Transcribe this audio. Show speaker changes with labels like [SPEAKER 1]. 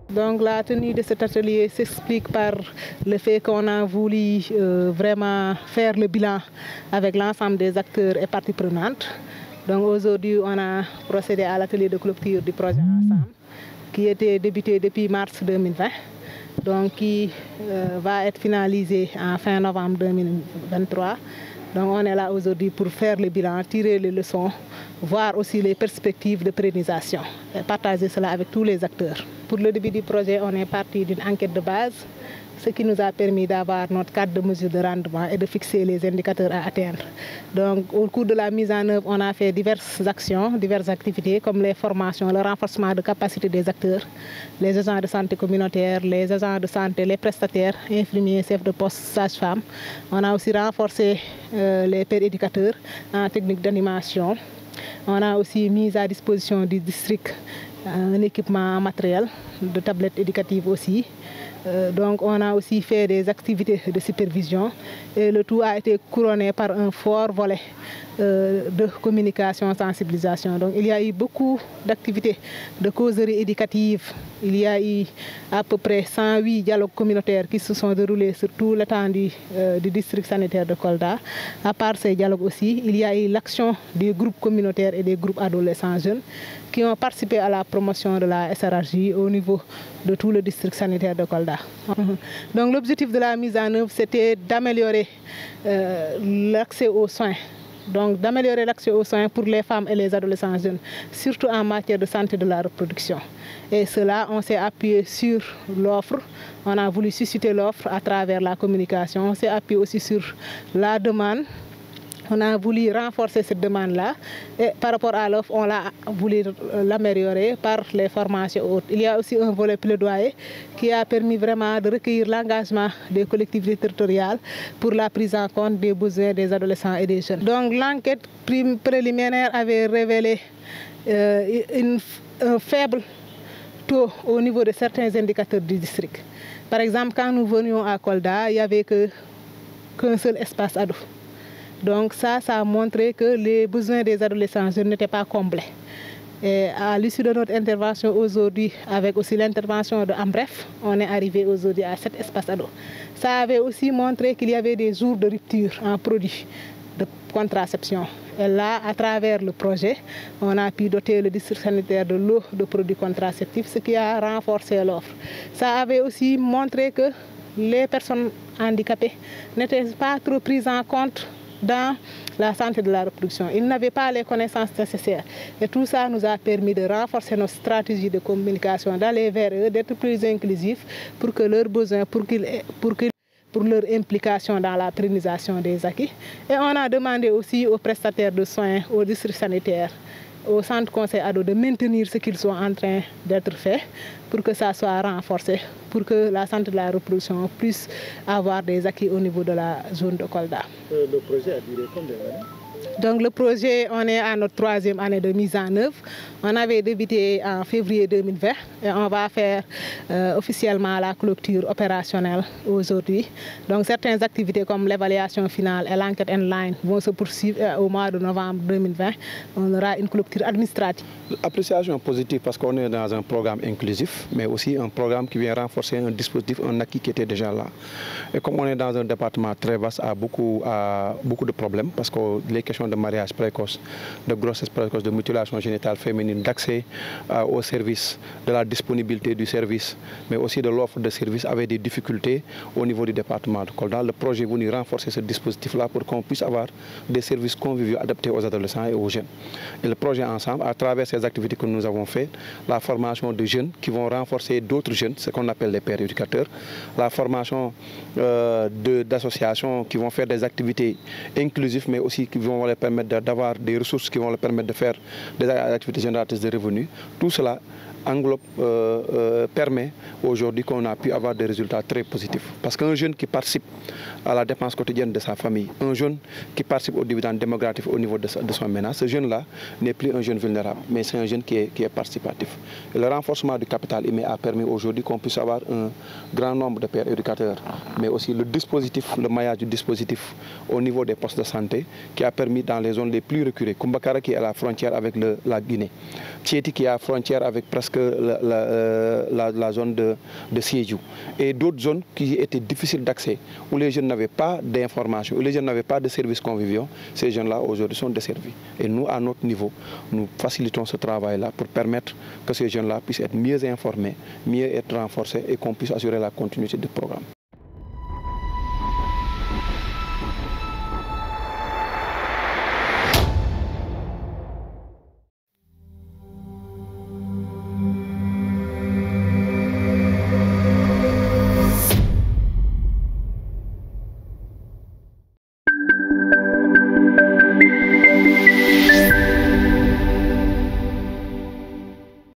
[SPEAKER 1] Donc la tenue de cet atelier s'explique par le fait qu'on a voulu vraiment faire le bilan avec l'ensemble des acteurs et parties prenantes. Donc aujourd'hui, on a procédé à l'atelier de clôture du projet Ensemble, qui était débuté depuis mars 2020, donc qui va être finalisé en fin novembre 2023. Donc on est là aujourd'hui pour faire le bilan, tirer les leçons, voir aussi les perspectives de pérennisation et partager cela avec tous les acteurs. Pour le début du projet, on est parti d'une enquête de base, ce qui nous a permis d'avoir notre cadre de mesure de rendement et de fixer les indicateurs à atteindre. Donc au cours de la mise en œuvre, on a fait diverses actions, diverses activités comme les formations, le renforcement de capacité des acteurs, les agents de santé communautaire, les agents de santé, les prestataires, infirmiers, chefs de poste, sages-femmes. On a aussi renforcé les pères éducateurs en technique d'animation. On a aussi mis à disposition du district un équipement matériel, de tablettes éducatives aussi. Donc on a aussi fait des activités de supervision et le tout a été couronné par un fort volet de communication, sensibilisation. Donc il y a eu beaucoup d'activités de causerie éducative. Il y a eu à peu près 108 dialogues communautaires qui se sont déroulés sur tout l'étendue du district sanitaire de Kolda. À part ces dialogues aussi, il y a eu l'action des groupes communautaires et des groupes adolescents jeunes qui ont participé à la promotion de la SRHJ au niveau de tout le district sanitaire de Kolda. Donc l'objectif de la mise en œuvre, c'était d'améliorer l'accès aux soins. Donc d'améliorer l'accès aux soins pour les femmes et les adolescents jeunes, surtout en matière de santé de la reproduction. Et cela, on s'est appuyé sur l'offre. On a voulu susciter l'offre à travers la communication. On s'est appuyé aussi sur la demande. On a voulu renforcer cette demande-là et par rapport à l'offre, on a voulu l'améliorer par les formations hautes. Il y a aussi un volet plaidoyer qui a permis vraiment de recueillir l'engagement des collectivités territoriales pour la prise en compte des besoins des adolescents et des jeunes. Donc l'enquête préliminaire avait révélé un faible taux au niveau de certains indicateurs du district. Par exemple, quand nous venions à Kolda, il n'y avait qu'un seul espace ado. Donc ça a montré que les besoins des adolescents n'étaient pas comblés. Et à l'issue de notre intervention aujourd'hui, avec aussi l'intervention de Ambref, on est arrivé aujourd'hui à 7 espaces ados. Ça avait aussi montré qu'il y avait des jours de rupture en produits de contraception. Et là, à travers le projet, on a pu doter le district sanitaire de l'eau de produits contraceptifs, ce qui a renforcé l'offre. Ça avait aussi montré que les personnes handicapées n'étaient pas trop prises en compte dans la santé de la reproduction. Ils n'avaient pas les connaissances nécessaires. Et tout ça nous a permis de renforcer nos stratégies de communication, d'aller vers eux, d'être plus inclusifs pour que leurs besoins, pour leur implication dans la pérennisation des acquis. Et on a demandé aussi aux prestataires de soins, aux districts sanitaires, au centre conseil ado de maintenir ce qu'ils sont en train d'être fait pour que ça soit renforcé, pour que la santé de la reproduction puisse avoir des acquis au niveau de la zone de Kolda.
[SPEAKER 2] Le projet a duré combien d'années?
[SPEAKER 1] Donc le projet, on est à notre 3e année de mise en œuvre. On avait débuté en février 2020 et on va faire officiellement la clôture opérationnelle aujourd'hui. Donc certaines activités comme l'évaluation finale et l'enquête online vont se poursuivre au mois de novembre 2020. On aura une clôture administrative.
[SPEAKER 2] Appréciation positive parce qu'on est dans un programme inclusif, mais aussi un programme qui vient renforcer un dispositif, un acquis qui était déjà là. Et comme on est dans un département très vaste, à beaucoup de problèmes parce que les questions de mariage précoce, de grossesse précoce, de mutilation génitale féminine, d'accès aux services, de la disponibilité du service, mais aussi de l'offre de services avec des difficultés au niveau du département de Kolda. Le projet est venu renforcer ce dispositif-là pour qu'on puisse avoir des services conviviaux adaptés aux adolescents et aux jeunes. Et le projet Ensemble, à travers ces activités que nous avons faites, la formation de jeunes qui vont renforcer d'autres jeunes, ce qu'on appelle les pères éducateurs, la formation d'associations qui vont faire des activités inclusives, mais aussi qui vont les permettre d'avoir des ressources qui vont leur permettre de faire des activités génératrices de revenus. Tout cela englobe, permet aujourd'hui qu'on a pu avoir des résultats très positifs. Parce qu'un jeune qui participe à la dépense quotidienne de sa famille, un jeune qui participe au dividende démographique au niveau de son ménage, ce jeune-là n'est plus un jeune vulnérable, mais c'est un jeune qui est participatif. Et le renforcement du capital humain a permis aujourd'hui qu'on puisse avoir un grand nombre de pères éducateurs, mais aussi le dispositif, le maillage du dispositif au niveau des postes de santé qui a permis dans les zones les plus reculées, Kumbakara qui est à la frontière avec la Guinée, Thiéti qui est à la frontière avec presque que la zone de Sédhiou et d'autres zones qui étaient difficiles d'accès, où les jeunes n'avaient pas d'informations, où les jeunes n'avaient pas de services conviviaux. Ces jeunes-là aujourd'hui sont desservis. Et nous, à notre niveau, nous facilitons ce travail-là pour permettre que ces jeunes-là puissent être mieux informés, mieux être renforcés et qu'on puisse assurer la continuité du programme.